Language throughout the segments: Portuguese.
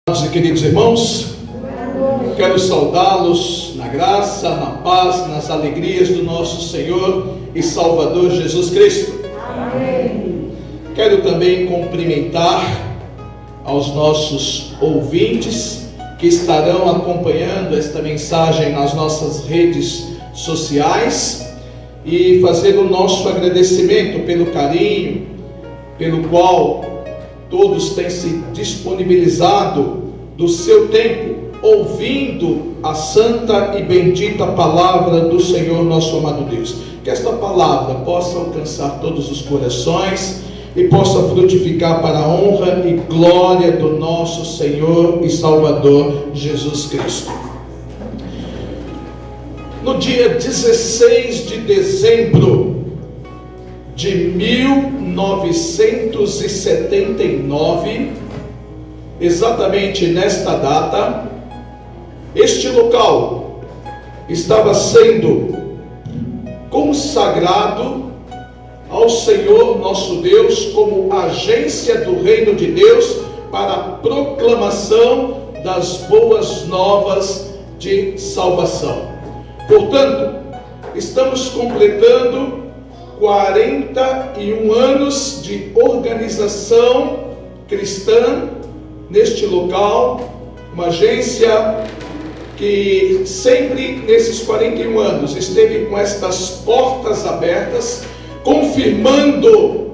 Amados e queridos irmãos, quero saudá-los na graça, na paz, nas alegrias do nosso Senhor e Salvador Jesus Cristo. Amém. Quero também cumprimentar aos nossos ouvintes que estarão acompanhando esta mensagem nas nossas redes sociais e fazer o nosso agradecimento pelo carinho, pelo qual todos têm se disponibilizado do seu tempo, ouvindo a santa e bendita palavra do Senhor nosso amado Deus. Que esta palavra possa alcançar todos os corações e possa frutificar para a honra e glória do nosso Senhor e Salvador Jesus Cristo. No dia 16 de dezembro de 1979, exatamente nesta data, este local estava sendo consagrado ao Senhor nosso Deus como agência do reino de Deus para a proclamação das boas novas de salvação. Portanto, estamos completando 41 anos de organização cristã neste local, uma agência que sempre nesses 41 anos esteve com estas portas abertas, confirmando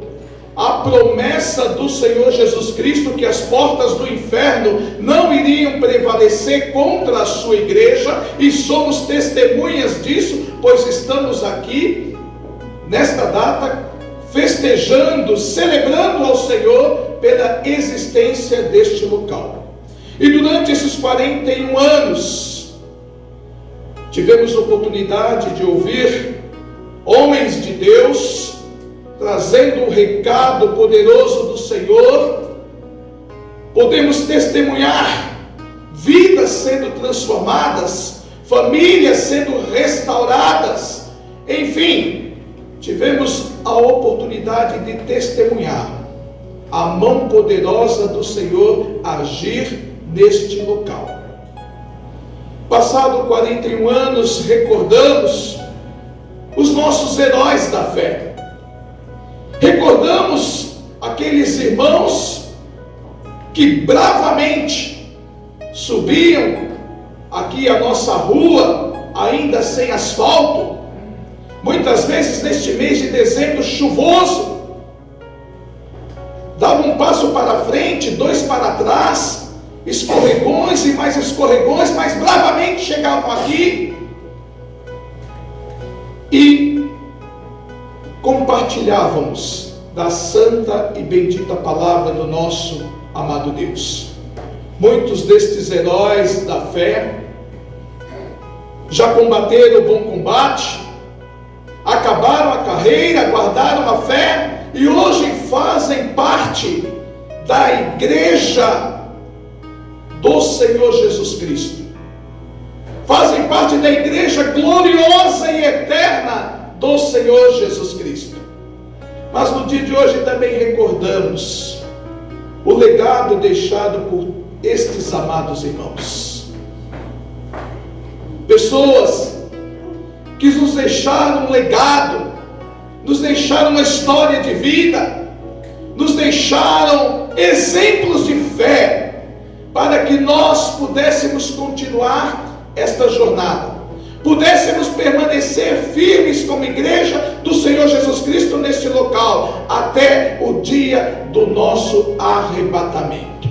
a promessa do Senhor Jesus Cristo que as portas do inferno não iriam prevalecer contra a sua igreja, e somos testemunhas disso, pois estamos aqui nesta data, festejando, celebrando ao Senhor pela existência deste local. E durante esses 41 anos, tivemos oportunidade de ouvir homens de Deus, trazendo um recado poderoso do Senhor. Podemos testemunhar vidas sendo transformadas, famílias sendo restauradas, enfim, tivemos a oportunidade de testemunhar a mão poderosa do Senhor agir neste local. Passado 41 anos, recordamos os nossos heróis da fé. Recordamos aqueles irmãos que bravamente subiam aqui a nossa rua, ainda sem asfalto, muitas vezes neste mês de dezembro chuvoso, davam um passo para frente, dois para trás, escorregões e mais escorregões, mas bravamente chegavam aqui e compartilhávamos da santa e bendita palavra do nosso amado Deus. Muitos destes heróis da fé já combateram o bom combate, acabaram a carreira, guardaram a fé e hoje fazem parte da igreja do Senhor Jesus Cristo. Fazem parte da igreja gloriosa e eterna do Senhor Jesus Cristo. Mas no dia de hoje também recordamos o legado deixado por estes amados irmãos. Pessoas que nos deixaram um legado, nos deixaram uma história de vida, nos deixaram exemplos de fé, para que nós pudéssemos continuar esta jornada, pudéssemos permanecer firmes como igreja do Senhor Jesus Cristo neste local, até o dia do nosso arrebatamento.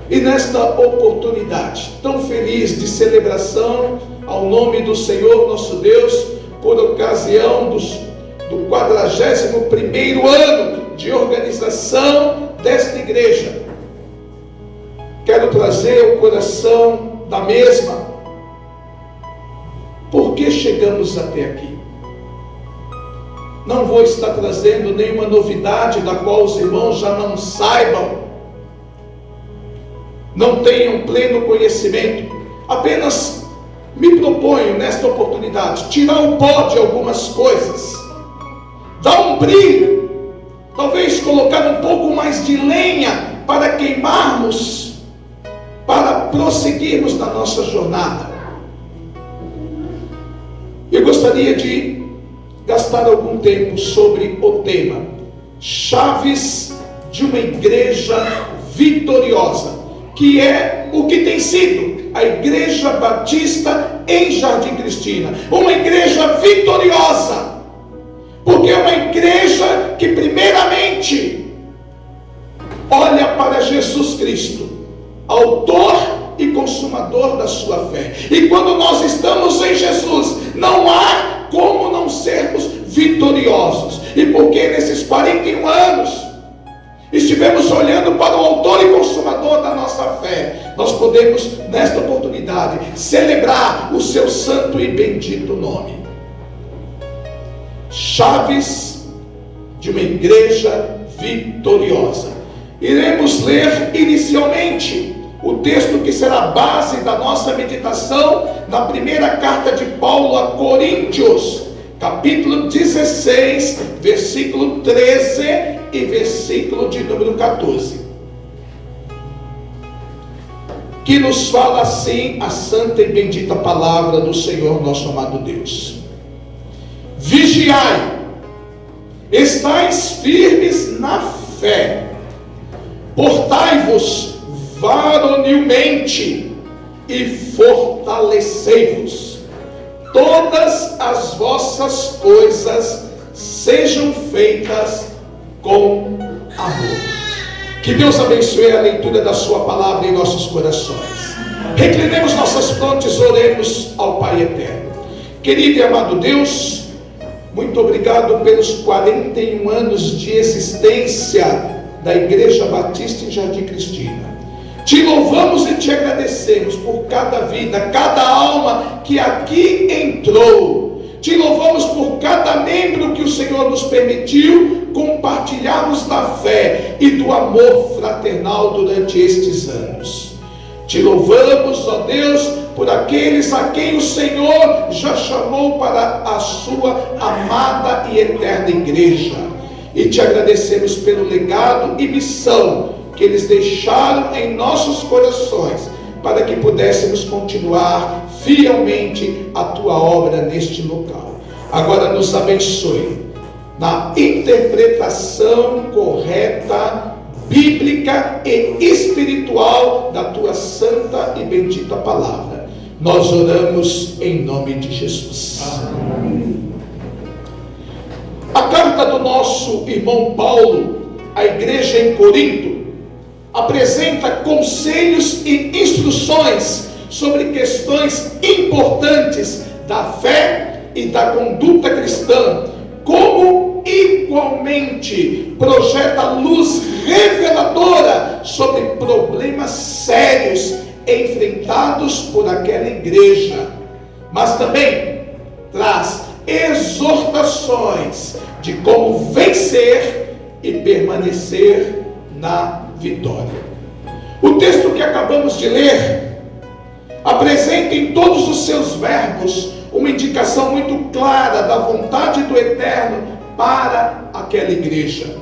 E nesta oportunidade tão feliz de celebração ao nome do Senhor nosso Deus, por ocasião do 41º ano de organização desta igreja, quero trazer ao coração da mesma, por que chegamos até aqui? Não vou estar trazendo nenhuma novidade da qual os irmãos já não saibam, não tenham pleno conhecimento. Apenas me proponho nesta oportunidade tirar o pó de algumas coisas, dar um brilho talvez colocar um pouco mais de lenha para queimarmos, para prosseguirmos na nossa jornada. Eu gostaria de gastar algum tempo sobre o tema chaves de uma igreja vitoriosa, que é o que tem sido a Igreja Batista em Jardim Cristina, uma igreja vitoriosa, porque é uma igreja que primeiramente olha para Jesus Cristo, autor e consumador da sua fé. E quando nós estamos em Jesus, não há como não sermos vitoriosos. E porque nesses 41 anos estivemos olhando para o autor e consumador da nossa fé, nós podemos nesta oportunidade celebrar o seu santo e bendito nome. Chaves de uma igreja vitoriosa. Iremos ler inicialmente o texto que será base da nossa meditação na primeira carta de Paulo a Coríntios, capítulo 16, versículo 13 e versículo de número 14, que nos fala assim a santa e bendita palavra do Senhor nosso amado Deus: vigiai, estais firmes na fé, portai-vos varonilmente e fortalecei-vos. Todas as vossas coisas sejam feitas com amor. Que Deus abençoe a leitura da sua palavra em nossos corações. Reclinemos nossas frontes, oremos ao Pai eterno. Querido e amado Deus, muito obrigado pelos 41 anos de existência da Igreja Batista em Jardim Cristina. Te louvamos e te agradecemos por cada vida, cada alma que aqui entrou. Te louvamos por cada membro que o Senhor nos permitiu compartilharmos da fé e do amor fraternal durante estes anos. Te louvamos, ó Deus, por aqueles a quem o Senhor já chamou para a sua amada e eterna igreja. E te agradecemos pelo legado e missão que eles deixaram em nossos corações, para que pudéssemos continuar fielmente a tua obra neste local. Agora nos abençoe na interpretação correta, bíblica e espiritual da tua santa e bendita palavra. Nós oramos em nome de Jesus. Amém. A carta do nosso irmão Paulo à igreja em Corinto apresenta conselhos e instruções sobre questões importantes da fé e da conduta cristã, como igualmente projeta luz reveladora sobre problemas sérios enfrentados por aquela igreja, mas também traz exortações de como vencer e permanecer na vitória. O texto que acabamos de ler apresenta em todos os seus verbos uma indicação muito clara da vontade do Eterno para aquela igreja,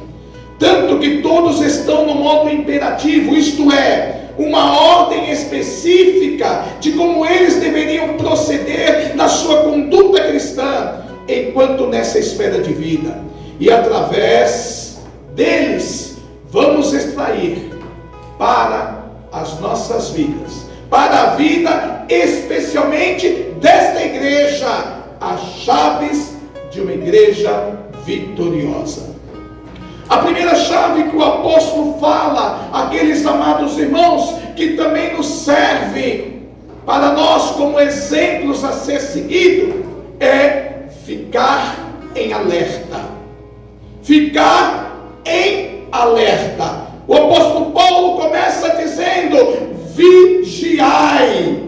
tanto que todos estão no modo imperativo, isto é, uma ordem específica de como eles deveriam proceder na sua conduta cristã enquanto nessa esfera de vida, e através deles vamos extrair para as nossas vidas, para a vida especialmente desta igreja, as chaves de uma igreja vitoriosa. A primeira chave que o apóstolo fala àqueles amados irmãos, que também nos serve para nós como exemplos a ser seguido, é ficar em alerta. Ficar em alerta. O apóstolo Paulo começa dizendo: vigiai,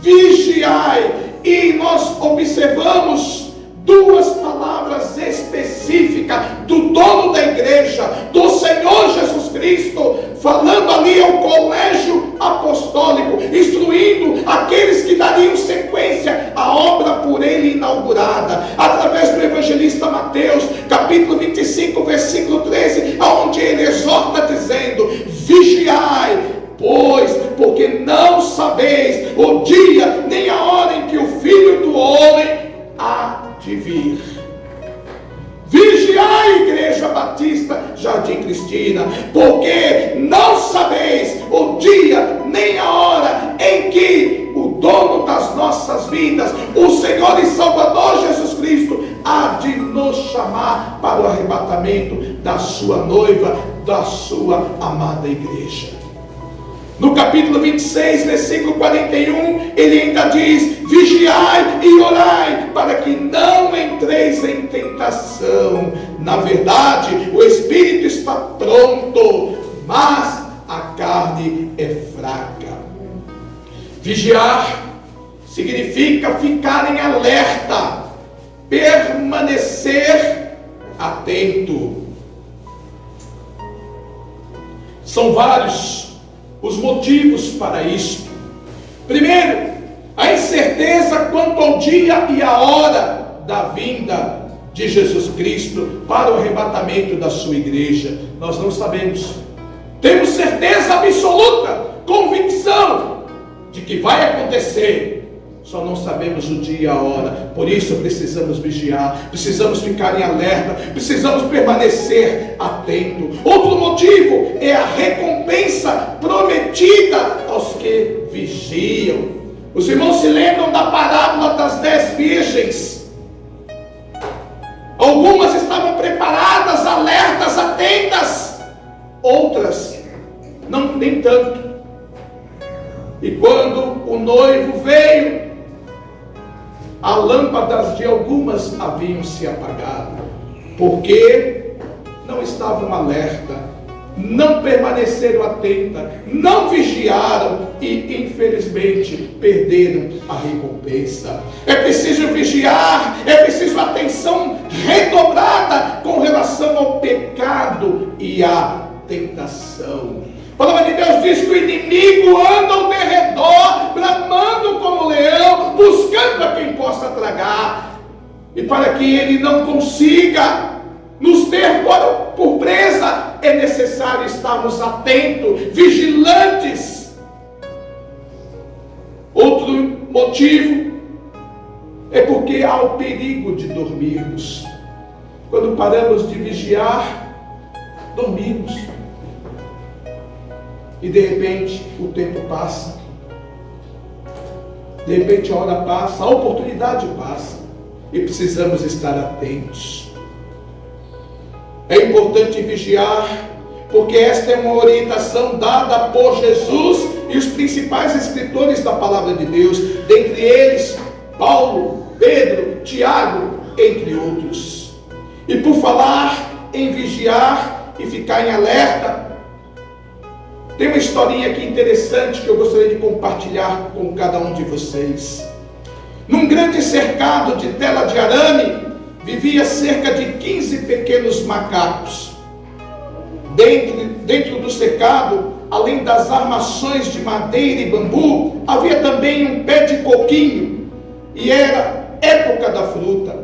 vigiai. E nós observamos duas palavras específicas do dono da igreja, do Senhor Jesus Cristo, falando ali ao colégio apostólico, instruindo aqueles que dariam sequência à obra por ele inaugurada, através do evangelista Mateus, capítulo 25, versículo 13, onde ele exorta dizendo: vigiai, pois, porque não sabeis o dia nem a hora em que o Filho do Homem há de vir. Vigiai, Igreja Batista Jardim Cristina, porque não sabeis o dia nem a hora em que o dono das nossas vidas, o Senhor e Salvador Jesus Cristo, há de nos chamar para o arrebatamento da sua noiva, da sua amada igreja. No capítulo 26, versículo 41, ele ainda diz: vigiai e orai, para que não entreis em tentação. Na verdade, o espírito está pronto, mas a carne é fraca. Vigiar significa ficar em alerta, permanecer atento. São vários os motivos para isto. Primeiro, a incerteza quanto ao dia e a hora da vinda de Jesus Cristo para o arrebatamento da sua igreja. Nós não sabemos. Temos certeza absoluta, convicção de que vai acontecer. Só não sabemos o dia e a hora. Por isso precisamos vigiar, precisamos ficar em alerta, precisamos permanecer atento. Outro motivo é a recompensa prometida aos que vigiam. Os irmãos se lembram da parábola das 10 virgens? Algumas estavam preparadas, alertas, atentas. Outras não, nem tanto. E quando o noivo veio, as lâmpadas de algumas haviam se apagado, porque não estavam alerta, não permaneceram atentas, não vigiaram e infelizmente perderam a recompensa. É preciso vigiar, é preciso atenção redobrada com relação ao pecado e à tentação. A palavra de Deus diz que o inimigo anda ao derredor, bramando como leão, buscando a quem possa tragar. E para que ele não consiga nos ter por presa, é necessário estarmos atentos, vigilantes. Outro motivo é porque há o perigo de dormirmos. Quando paramos de vigiar, dormimos. E de repente o tempo passa, de repente a hora passa, a oportunidade passa, e precisamos estar atentos. É importante vigiar, porque esta é uma orientação dada por Jesus e os principais escritores da palavra de Deus, dentre eles Paulo, Pedro, Tiago, entre outros. E por falar em vigiar e ficar em alerta, tem uma historinha aqui interessante que eu gostaria de compartilhar com cada um de vocês. Num grande cercado de tela de arame, vivia cerca de 15 pequenos macacos. Dentro do cercado, além das armações de madeira e bambu, havia também um pé de coquinho, e era época da fruta.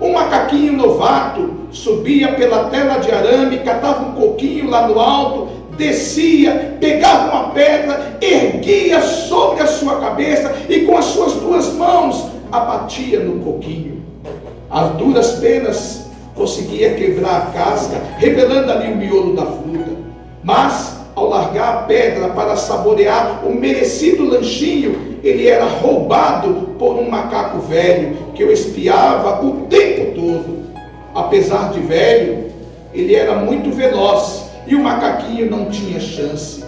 Um macaquinho novato subia pela tela de arame, catava um coquinho lá no alto, descia, pegava uma pedra, erguia sobre a sua cabeça e com as suas duas mãos abatia no coquinho. As duras penas conseguia quebrar a casca, revelando ali o miolo da fruta. Mas, ao largar a pedra para saborear o merecido lanchinho, ele era roubado por um macaco velho que o espiava o tempo todo. Apesar de velho, ele era muito veloz e o macaquinho não tinha chance.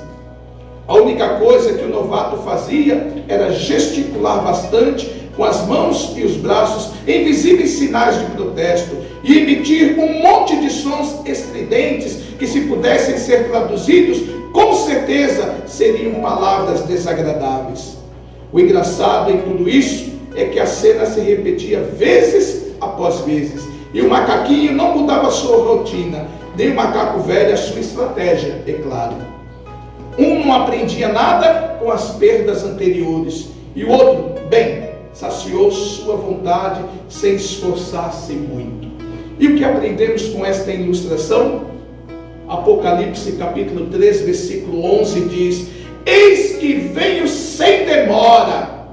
A única coisa que o novato fazia era gesticular bastante com as mãos e os braços em visíveis sinais de protesto e emitir um monte de sons estridentes que, se pudessem ser traduzidos, com certeza seriam palavras desagradáveis. O engraçado em tudo isso é que a cena se repetia vezes após vezes e o macaquinho não mudava a sua rotina, nem o macaco velho a sua estratégia, é claro. Um não aprendia nada com as perdas anteriores e o outro, bem, saciou sua vontade sem esforçar-se muito. E o que aprendemos com esta ilustração? Apocalipse capítulo 3, versículo 11 diz: eis que venho sem demora,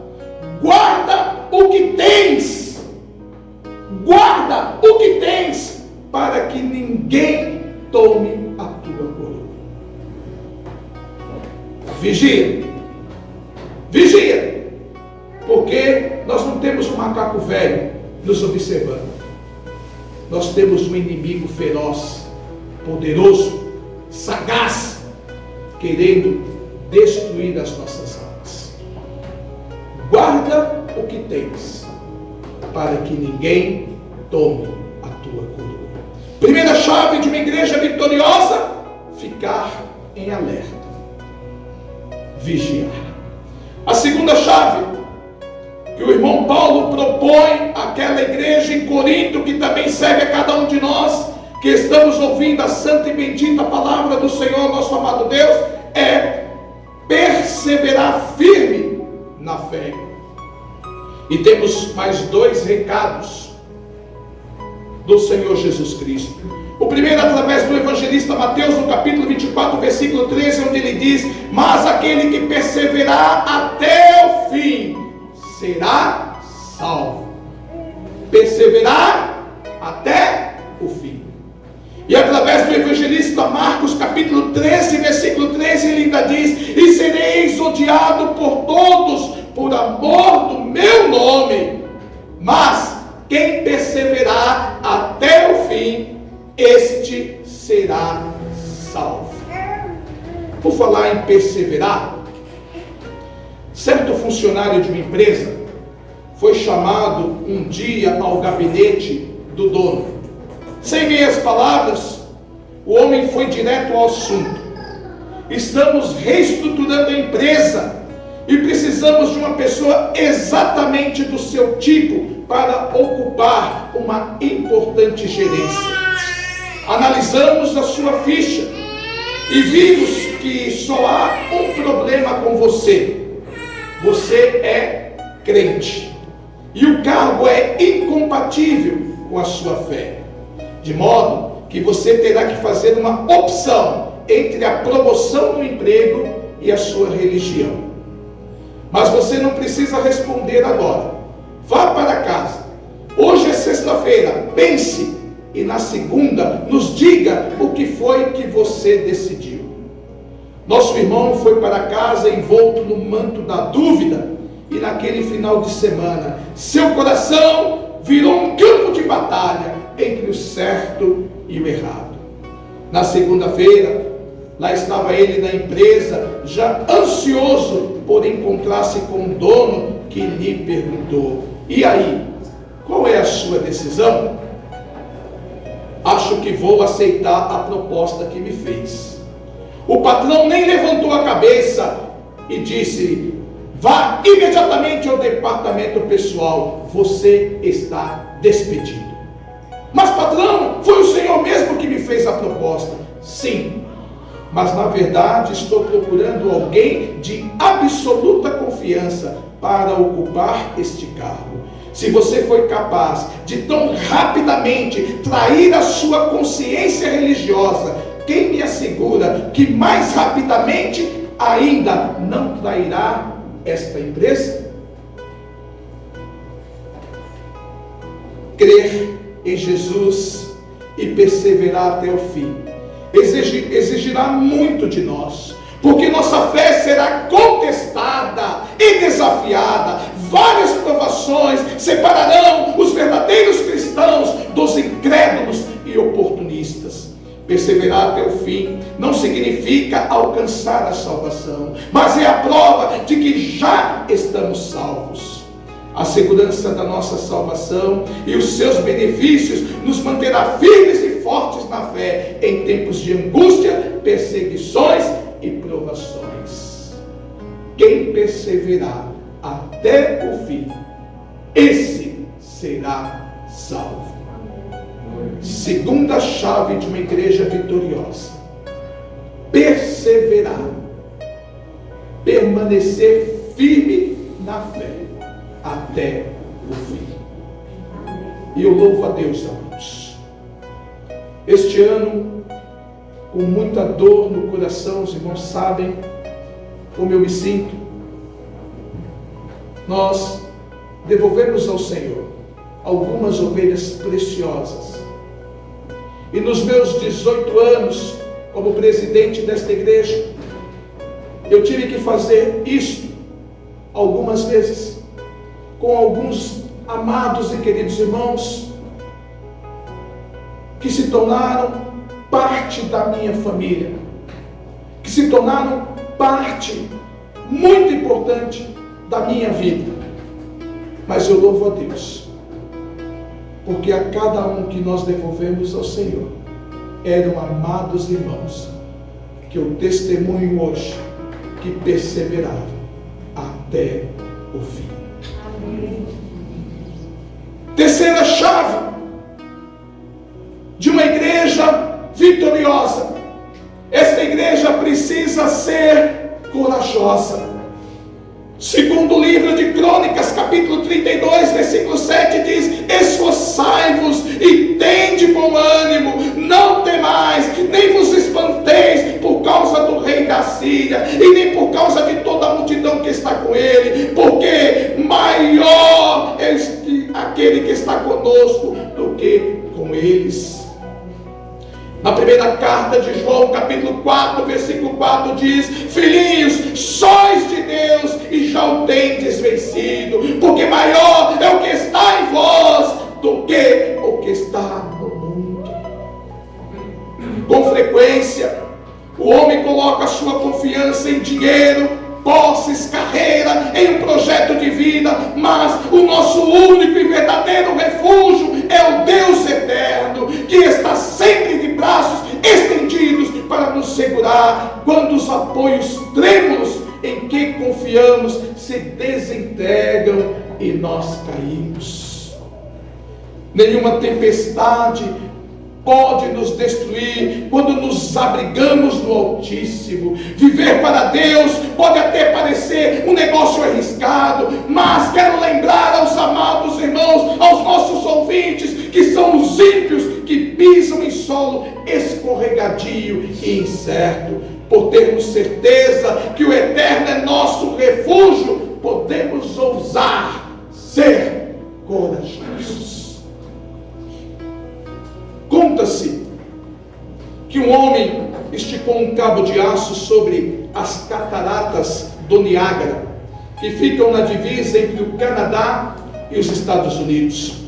guarda o que tens, guarda o que tens, para que ninguém tome a tua coroa. Vigia, vigia, porque nós não temos um macaco velho nos observando. Nós temos um inimigo feroz, poderoso, sagaz, querendo destruir as nossas almas. Guarda o que tens, para que ninguém tome a tua coroa. Primeira chave de uma igreja vitoriosa: ficar em alerta, vigiar. A segunda chave que o irmão Paulo propõe àquela igreja em Corinto, que também serve a cada um de nós, que estamos ouvindo a santa e bendita palavra do Senhor, nosso amado Deus, é perseverar firme na fé. E temos mais dois recados do Senhor Jesus Cristo. O primeiro, através do evangelista Mateus, no capítulo 24, versículo 13, onde ele diz: mas aquele que perseverar até o fim será salvo. Perseverar até o fim. E através do evangelista Marcos, capítulo 13, versículo 13, ele ainda diz: e sereis odiado por todos por amor do meu nome, mas quem perseverar até o fim, este será salvo. Por falar em perseverar, certo funcionário de uma empresa foi chamado um dia ao gabinete do dono. Sem meias palavras, o homem foi direto ao assunto: estamos reestruturando a empresa e precisamos de uma pessoa exatamente do seu tipo para ocupar uma importante gerência. Analisamos a sua ficha e vimos que só há um problema com você. Você é crente e o cargo é incompatível com a sua fé, de modo que você terá que fazer uma opção entre a promoção no emprego e a sua religião. Mas você não precisa responder agora. Vá para casa. Hoje é sexta-feira. Pense e na segunda nos diga o que foi que você decidiu. Nosso irmão foi para casa envolto no manto da dúvida, e naquele final de semana seu coração virou um campo de batalha entre o certo e o errado. Na segunda-feira, lá estava ele na empresa, já ansioso por encontrar-se com o dono, que lhe perguntou: e aí, qual é a sua decisão? Acho que vou aceitar a proposta que me fez. O patrão nem levantou a cabeça e disse: vá imediatamente ao departamento pessoal, você está despedido. Mas patrão, foi o senhor mesmo que me fez a proposta. Sim, mas na verdade estou procurando alguém de absoluta confiança para ocupar este cargo. Se você foi capaz de tão rapidamente trair a sua consciência religiosa, quem me assegura que mais rapidamente ainda não trairá esta empresa? Crer em Jesus e perseverar até o fim exigirá muito de nós, porque nossa fé será contestada e desafiada. Várias provações separarão os verdadeiros cristãos dos incrédulos e oportunistas. Perseverar até o fim não significa alcançar a salvação, mas é a prova de que já estamos salvos. A segurança da nossa salvação e os seus benefícios nos manterá firmes e fortes na fé em tempos de angústia, perseguições e provações. Quem perseverar até o fim, esse será salvo. Segunda chave de uma igreja vitoriosa: perseverar, permanecer firme na fé até o fim. E eu louvo a Deus, amados. Este ano, com muita dor no coração, os irmãos sabem como eu me sinto. Nós devolvemos ao Senhor algumas ovelhas preciosas. E nos meus 18 anos, como presidente desta igreja, eu tive que fazer isto algumas vezes, com alguns amados e queridos irmãos, que se tornaram parte da minha família, que se tornaram parte muito importante da minha vida. Mas eu louvo a Deus, porque a cada um que nós devolvemos ao Senhor, eram amados irmãos, que eu testemunho hoje, que perseveraram até o fim. Amém. Terceira chave de uma igreja vitoriosa: esta igreja precisa ser corajosa. Segundo o livro de Crônicas, capítulo 32, versículo 7, diz: esforçai-vos e tende bom ânimo, não temais, nem vos espanteis por causa do rei da Síria, e nem por causa de toda a multidão que está com ele, porque maior é aquele que está conosco do que com eles. Na primeira carta de João, capítulo 4, versículo 4, diz: filhinhos, sois de Deus e já o tendes vencido, porque maior é o que está em vós do que o que está no mundo. Com frequência, o homem coloca a sua confiança em dinheiro, posses, carreira, em um projeto de vida, mas o nosso único e verdadeiro refúgio é o Deus eterno, que está sempre de braços estendidos para nos segurar quando os apoios trêmulos em que confiamos se desintegram e nós caímos. Nenhuma tempestade pode nos destruir quando nos abrigamos no Altíssimo. Viver para Deus pode até parecer um negócio arriscado, mas quero lembrar aos amados irmãos, aos nossos ouvintes, que são os ímpios que pisam em solo escorregadio e incerto. Por termos certeza que o Eterno é nosso refúgio, podemos ousar ser corajosos. Conta-se que um homem esticou um cabo de aço sobre as cataratas do Niágara, que ficam na divisa entre o Canadá e os Estados Unidos.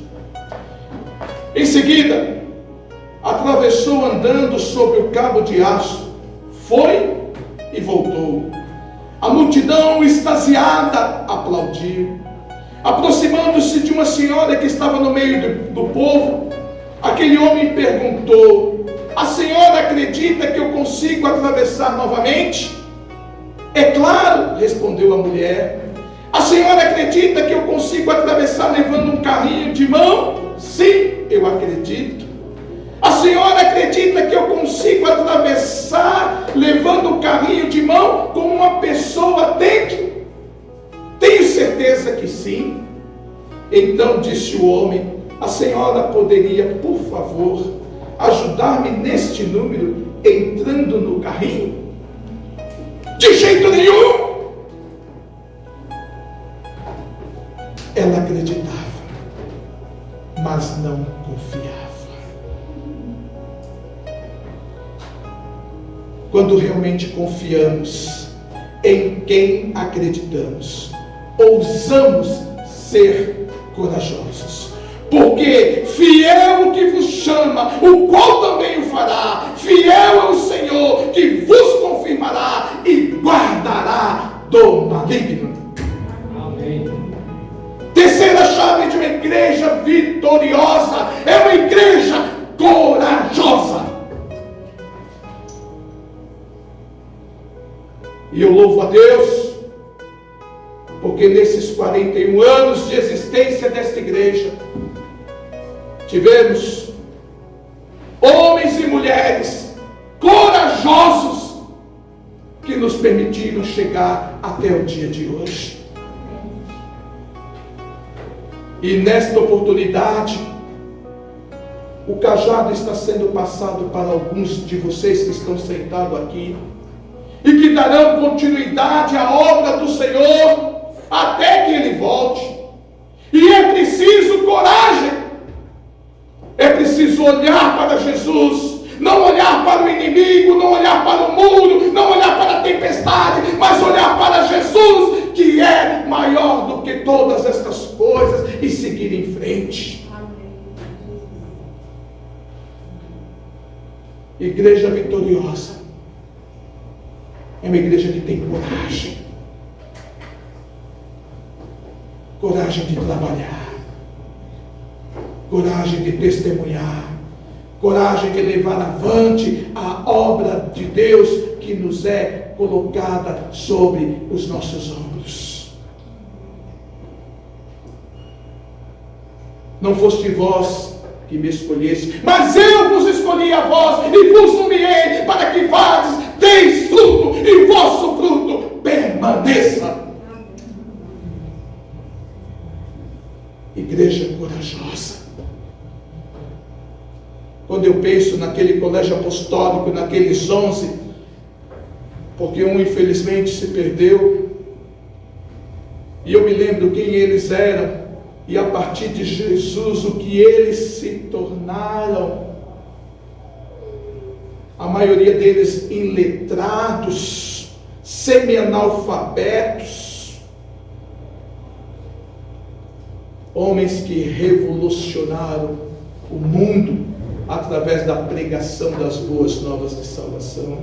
Em seguida, atravessou andando sobre o cabo de aço, foi e voltou. A multidão extasiada aplaudiu. Aproximando-se de uma senhora que estava no meio do povo, aquele homem perguntou: a senhora acredita que eu consigo atravessar novamente? É claro, respondeu a mulher. A senhora acredita que eu consigo atravessar levando um carrinho de mão? Sim, eu acredito. A senhora acredita que eu consigo atravessar levando um carrinho de mão com uma pessoa dentro? Tenho certeza que sim. Então disse o homem: a senhora poderia, por favor, ajudar-me neste número entrando no carrinho? De jeito nenhum! Ela acreditava, mas não confiava. Quando realmente confiamos em quem acreditamos, ousamos ser corajosos. Porque fiel o que vos chama, o qual também o fará. Fiel é o Senhor, que vos confirmará e guardará do maligno. Amém. Terceira chave de uma igreja vitoriosa é uma igreja corajosa. E eu louvo a Deus, porque nesses 41 anos de existência desta igreja, tivemos homens e mulheres corajosos que nos permitiram chegar até o dia de hoje. E nesta oportunidade, o cajado está sendo passado para alguns de vocês que estão sentados aqui e que darão continuidade à obra do Senhor até que Ele volte. E é preciso coragem, é preciso olhar para Jesus, não olhar para o inimigo, não olhar para o muro, não olhar para a tempestade, mas olhar para Jesus, que é maior do que todas estas coisas, e seguir em frente. Igreja vitoriosa é uma igreja que tem coragem. Coragem de trabalhar, coragem de testemunhar, coragem de levar avante a obra de Deus que nos é colocada sobre os nossos ombros. Não foste vós que me escolheste, mas eu vos escolhi a vós e vos nomeei para que vades, deis fruto e vosso fruto permaneça. Igreja corajosa. Quando eu penso naquele colégio apostólico, naqueles 11, porque um infelizmente se perdeu, e eu me lembro quem eles eram, e a partir de Jesus, o que eles se tornaram, a maioria deles iletrados, semi-analfabetos, homens que revolucionaram o mundo através da pregação das boas novas de salvação.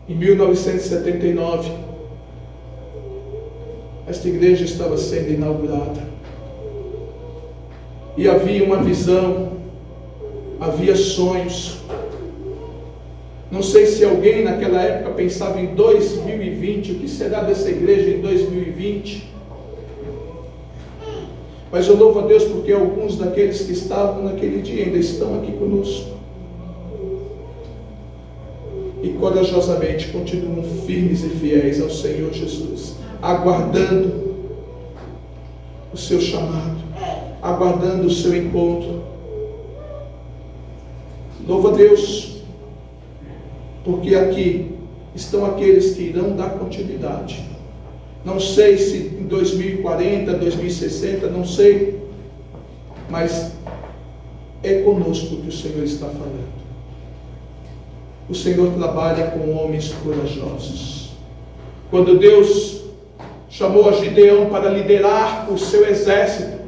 Em 1979, esta igreja estava sendo inaugurada e havia uma visão, havia sonhos. Não sei se alguém naquela época pensava em 2020, o que será dessa igreja em 2020? Mas eu louvo a Deus porque alguns daqueles que estavam naquele dia ainda estão aqui conosco. E corajosamente continuam firmes e fiéis ao Senhor Jesus, aguardando o seu chamado, aguardando o seu encontro. Louvo a Deus, porque aqui estão aqueles que irão dar continuidade. Não sei se em 2040, 2060, não sei, mas é conosco que o Senhor está falando. O Senhor trabalha com homens corajosos. Quando Deus chamou a Gideão para liderar o seu exército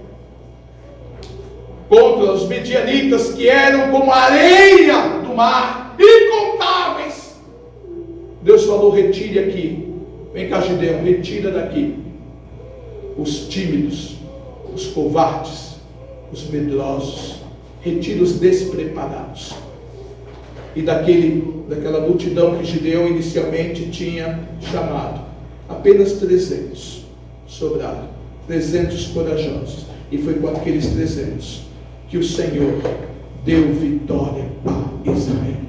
contra os midianitas, que eram como a areia do mar, incontáveis, Deus falou: retire aqui, vem cá Gideão, retira daqui os tímidos, os covardes, os medrosos, retira os despreparados. E daquela multidão que Gideão inicialmente tinha chamado, apenas 300 sobraram, 300 corajosos, e foi com aqueles 300 que o Senhor deu vitória a Israel.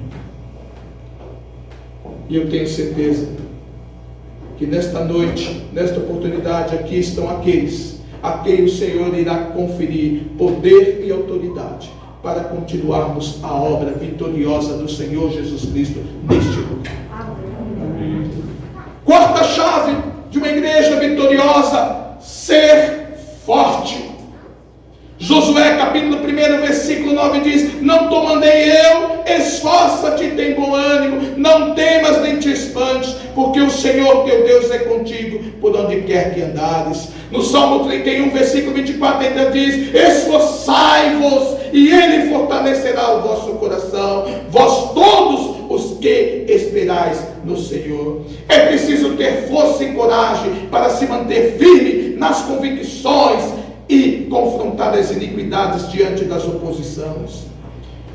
E eu tenho certeza que nesta noite, nesta oportunidade, aqui estão aqueles a quem o Senhor irá conferir poder e autoridade para continuarmos a obra vitoriosa do Senhor Jesus Cristo neste lugar. Amém. Quarta chave de uma igreja vitoriosa: ser forte. Josué capítulo 1, versículo 9 diz: não te mandei eu, esforça-te e tem bom ânimo, não temas nem te espantes, porque o Senhor teu Deus é contigo por onde quer que andares. No Salmo 31, versículo 24 ainda diz: esforçai-vos e Ele fortalecerá o vosso coração, vós todos os que esperais no Senhor. É preciso ter força e coragem para se manter firme nas convicções e confrontar as iniquidades diante das oposições.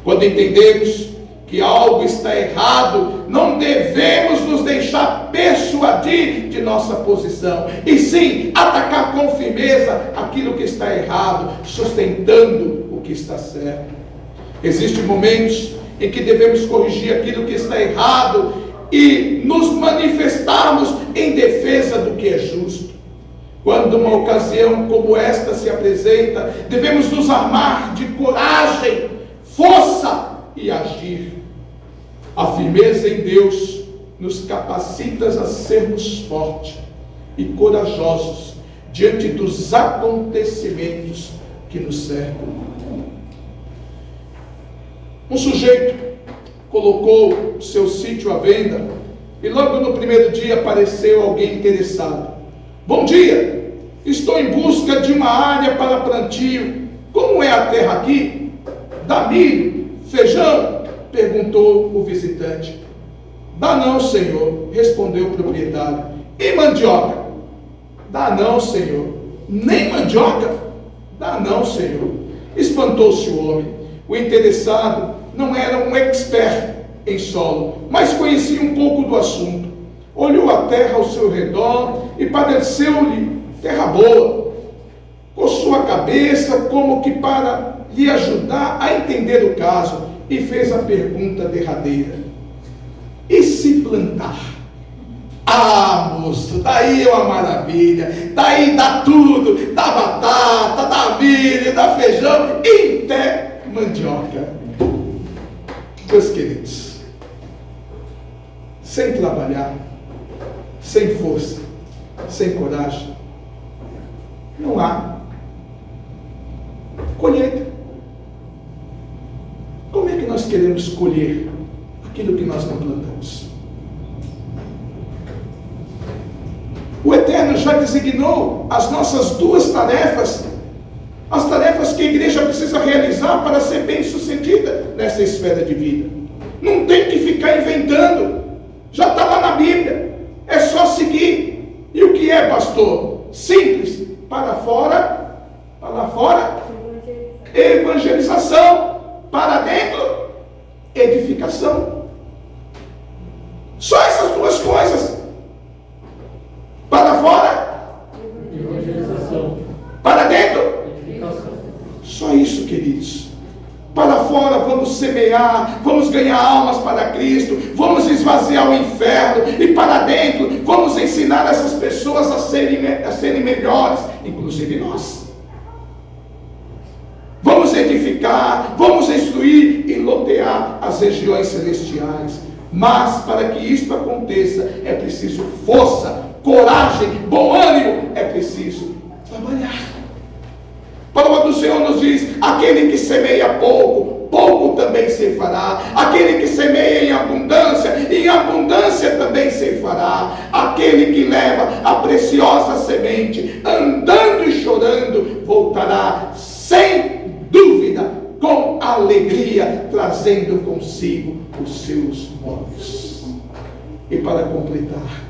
Quando entendemos que algo está errado, não devemos nos deixar persuadir de nossa posição, e sim atacar com firmeza aquilo que está errado, sustentando o que está certo. Existem momentos em que devemos corrigir aquilo que está errado e nos manifestarmos em defesa do que é justo. Quando uma ocasião como esta se apresenta, devemos nos armar de coragem, força e agir. A firmeza em Deus nos capacita a sermos fortes e corajosos diante dos acontecimentos que nos cercam. Um sujeito colocou seu sítio à venda e logo no primeiro dia apareceu alguém interessado. Bom dia, estou em busca de uma área para plantio. Como é a terra aqui? Dá milho, feijão? Perguntou o visitante. Dá não, senhor, respondeu o proprietário. E mandioca? Dá não, senhor. Nem mandioca? Dá não, senhor. Espantou-se o homem. O interessado não era um expert em solo, mas conhecia um pouco do assunto. Olhou a terra ao seu redor e pareceu-lhe terra boa. Coçou a cabeça como que para lhe ajudar a entender o caso e fez a pergunta derradeira. E se plantar? Ah, moço, daí é uma maravilha, daí dá tudo, dá batata, dá milho, dá feijão e até mandioca. Meus queridos, sem trabalhar, sem força, sem coragem, não há colheita. Como é que nós queremos colher aquilo que nós não plantamos? O Eterno já designou as nossas duas tarefas, as tarefas que a igreja precisa realizar para ser bem sucedida nessa esfera de vida. Não tem que ficar inventando, já está lá na Bíblia, é só seguir. E o que é, pastor? Simples. Para fora, evangelização. Para dentro, edificação. Só essas duas coisas. Para fora, evangelização. Para dentro, edificação. Só isso, queridos. Para fora vamos semear, vamos ganhar almas para Cristo, vamos esvaziar o inferno, e para dentro vamos ensinar essas pessoas a serem melhores, inclusive nós. Vamos edificar, vamos instruir e lotear as regiões celestiais. Mas para que isso aconteça é preciso força, coragem, bom ânimo, é preciso trabalhar. A palavra do Senhor nos diz: aquele que semeia pouco, pouco também ceifará. Aquele que semeia em abundância também ceifará. Aquele que leva a preciosa semente, andando e chorando, voltará sem dúvida, com alegria, trazendo consigo os seus molhos. E para completar,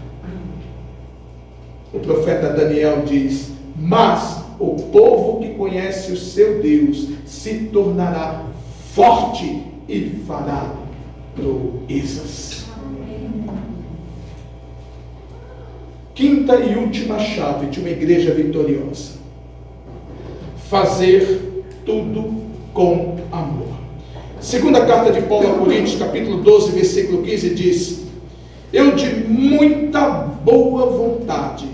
o profeta Daniel diz: mas o povo que conhece o seu Deus se tornará forte e fará proezas. Quinta e última chave de uma igreja vitoriosa: fazer tudo com amor. Segunda carta de Paulo a Coríntios, capítulo 12, versículo 15 diz: eu de muita boa vontade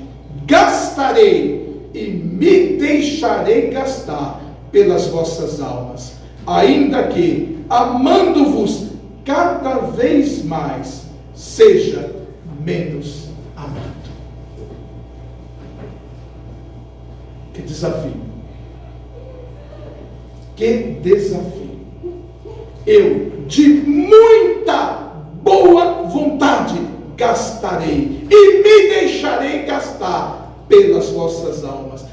gastarei e me deixarei gastar pelas vossas almas, ainda que, amando-vos cada vez mais, seja menos amado. Que desafio! Que desafio! Eu de muita boa vontade gastarei e me deixarei gastar pelas vossas almas,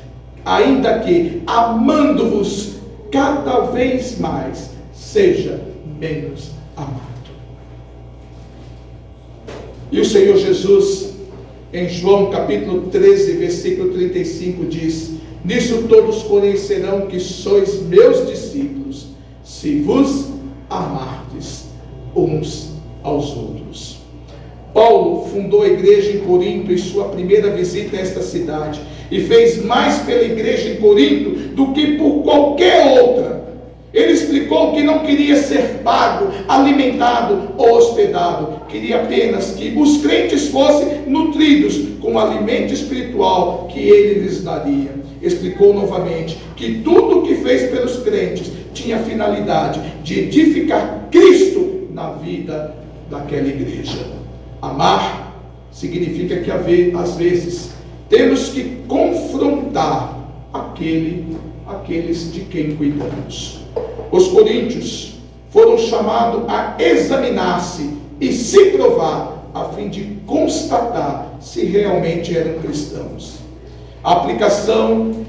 ainda que, amando-vos cada vez mais, seja menos amado. E o Senhor Jesus, em João capítulo 13, versículo 35, diz: nisso todos conhecerão que sois meus discípulos, se vos amardes uns aos outros. Paulo fundou a igreja em Corinto em sua primeira visita a esta cidade, e fez mais pela igreja em Corinto do que por qualquer outra. Ele explicou que não queria ser pago, alimentado ou hospedado. Queria apenas que os crentes fossem nutridos com o alimento espiritual que ele lhes daria. Explicou novamente que tudo o que fez pelos crentes tinha a finalidade de edificar Cristo na vida daquela igreja. Amar significa que às vezes temos que confrontar aqueles de quem cuidamos. Os coríntios foram chamados a examinar-se e se provar, a fim de constatar se realmente eram cristãos. A aplicação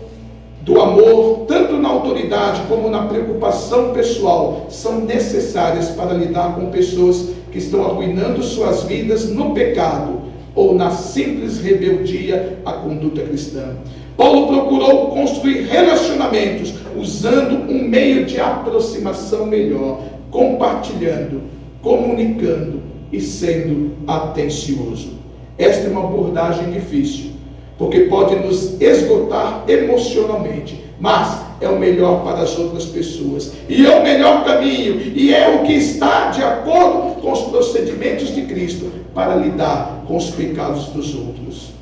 do amor, tanto na autoridade como na preocupação pessoal, são necessárias para lidar com pessoas que estão arruinando suas vidas no pecado ou na simples rebeldia à conduta cristã. Paulo procurou construir relacionamentos usando um meio de aproximação melhor, compartilhando, comunicando e sendo atencioso. Esta é uma abordagem difícil, porque pode nos esgotar emocionalmente, mas é o melhor para as outras pessoas, e é o melhor caminho, e é o que está de acordo com os procedimentos de Cristo para lidar com os pecados dos outros.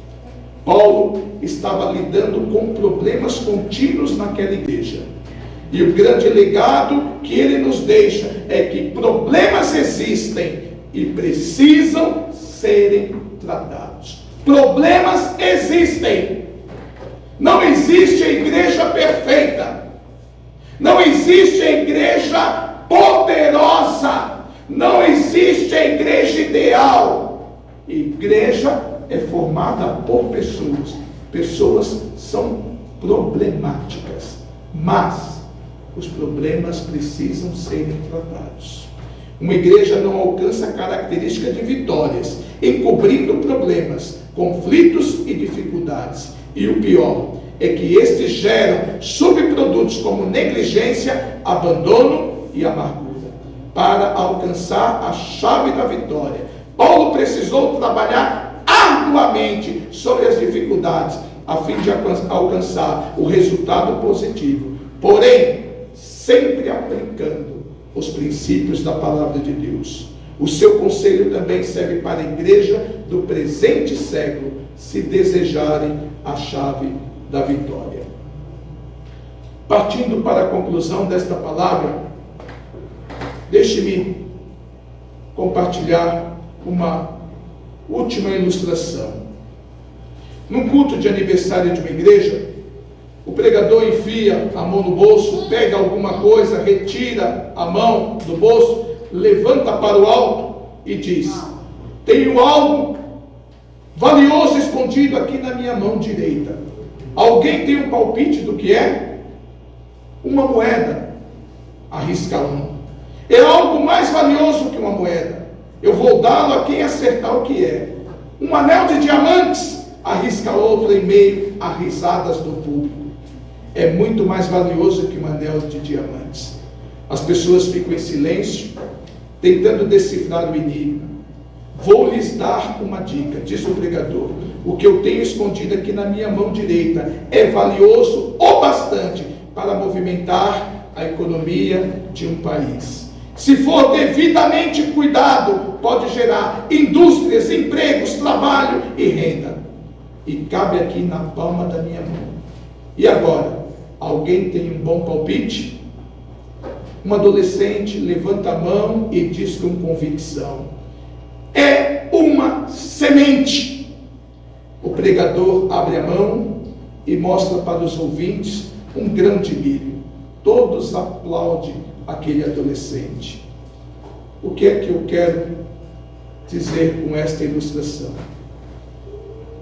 Paulo estava lidando com problemas contínuos naquela igreja, e o grande legado que ele nos deixa é que problemas existem e precisam serem tratados. Problemas existem. Não existe a igreja perfeita. Não existe a igreja poderosa. Não existe a igreja ideal. Igreja é formada por pessoas. Pessoas são problemáticas, mas os problemas precisam serem tratados. Uma igreja não alcança a característica de vitórias, encobrindo problemas, conflitos e dificuldades. E o pior é que estes geram subprodutos como negligência, abandono e amargura. Para alcançar a chave da vitória, Paulo precisou trabalhar arduamente sobre as dificuldades, a fim de alcançar o resultado positivo. Porém, sempre aplicando os princípios da palavra de Deus. O seu conselho também serve para a igreja do presente século, se desejarem a chave da vitória. Partindo para a conclusão desta palavra, deixe-me compartilhar uma última ilustração. Num culto de aniversário de uma igreja, o pregador enfia a mão no bolso, pega alguma coisa, retira a mão do bolso, levanta para o alto e diz: tenho algo valioso escondido aqui na minha mão direita. Alguém tem um palpite do que é? Uma moeda. Arrisca um. É algo mais valioso que uma moeda. Eu vou dá-lo a quem acertar o que é. Um anel de diamantes. Arrisca outro em meio a risadas do público. É muito mais valioso que um anel de diamantes. As pessoas ficam em silêncio, tentando decifrar o enigma. Vou lhes dar uma dica, diz o pregador. O que eu tenho escondido aqui na minha mão direita é valioso o bastante para movimentar a economia de um país. Se for devidamente cuidado, pode gerar indústrias, empregos, trabalho e renda. E cabe aqui na palma da minha mão. E agora, alguém tem um bom palpite? Um adolescente levanta a mão e diz com convicção: é uma semente. O pregador abre a mão e mostra para os ouvintes um grão de milho. Todos aplaudem aquele adolescente. O que é que eu quero dizer com esta ilustração?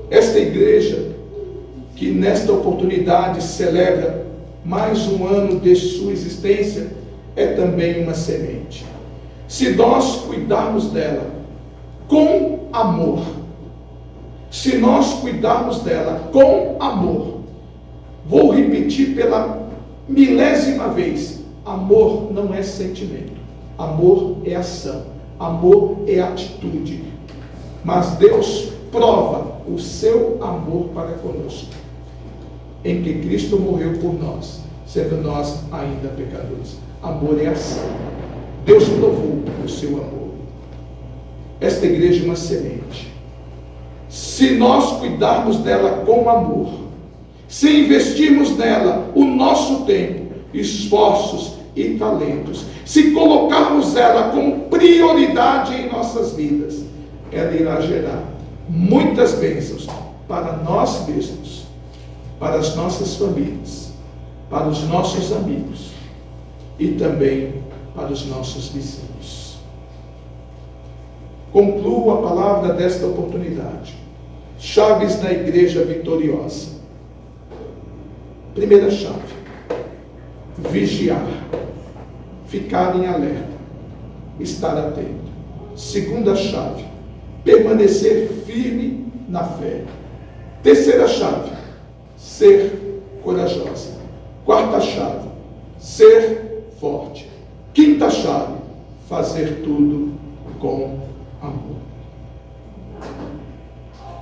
Esta igreja, que nesta oportunidade celebra mais um ano de sua existência, é também uma semente. Se nós cuidarmos dela com amor, se nós cuidarmos dela com amor, vou repetir pela milésima vez: amor não é sentimento, amor é ação, amor é atitude. Mas Deus prova o seu amor para conosco, em que Cristo morreu por nós, sendo nós ainda pecadores. Amor é ação. Deus provou o seu amor. Esta igreja é uma semente. Se nós cuidarmos dela com amor, se investirmos nela o nosso tempo, esforços e talentos, se colocarmos ela como prioridade em nossas vidas, ela irá gerar muitas bênçãos para nós mesmos, para as nossas famílias, para os nossos amigos e também para os nossos vizinhos. Concluo a palavra desta oportunidade. Chaves da igreja vitoriosa. Primeira chave: vigiar, ficar em alerta, estar atento. Segunda chave: permanecer firme na fé. Terceira chave: ser corajosa. Quarta chave: ser forte. Quinta chave: fazer tudo com amor.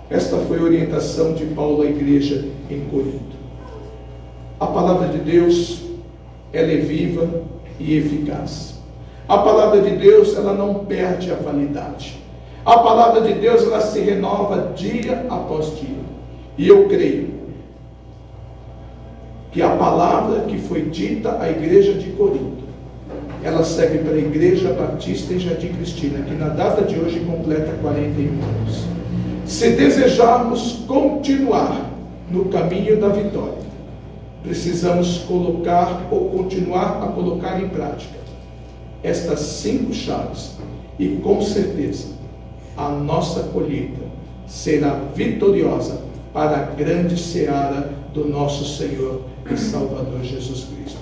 Esta foi a orientação de Paulo à igreja em Corinto. A palavra de Deus, ela é viva e eficaz. A palavra de Deus, ela não perde a validade. A palavra de Deus, ela se renova dia após dia. E eu creio que a palavra que foi dita à igreja de Corinto, ela serve para a Igreja Batista em Jardim Cristina, que na data de hoje completa 41 anos. Se desejarmos continuar no caminho da vitória, precisamos colocar ou continuar a colocar em prática estas 5 chaves, e com certeza a nossa colheita será vitoriosa para a grande seara do nosso Senhor e Salvador Jesus Cristo.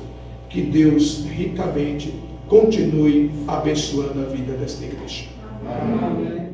Que Deus ricamente continue abençoando a vida desta igreja. Amém.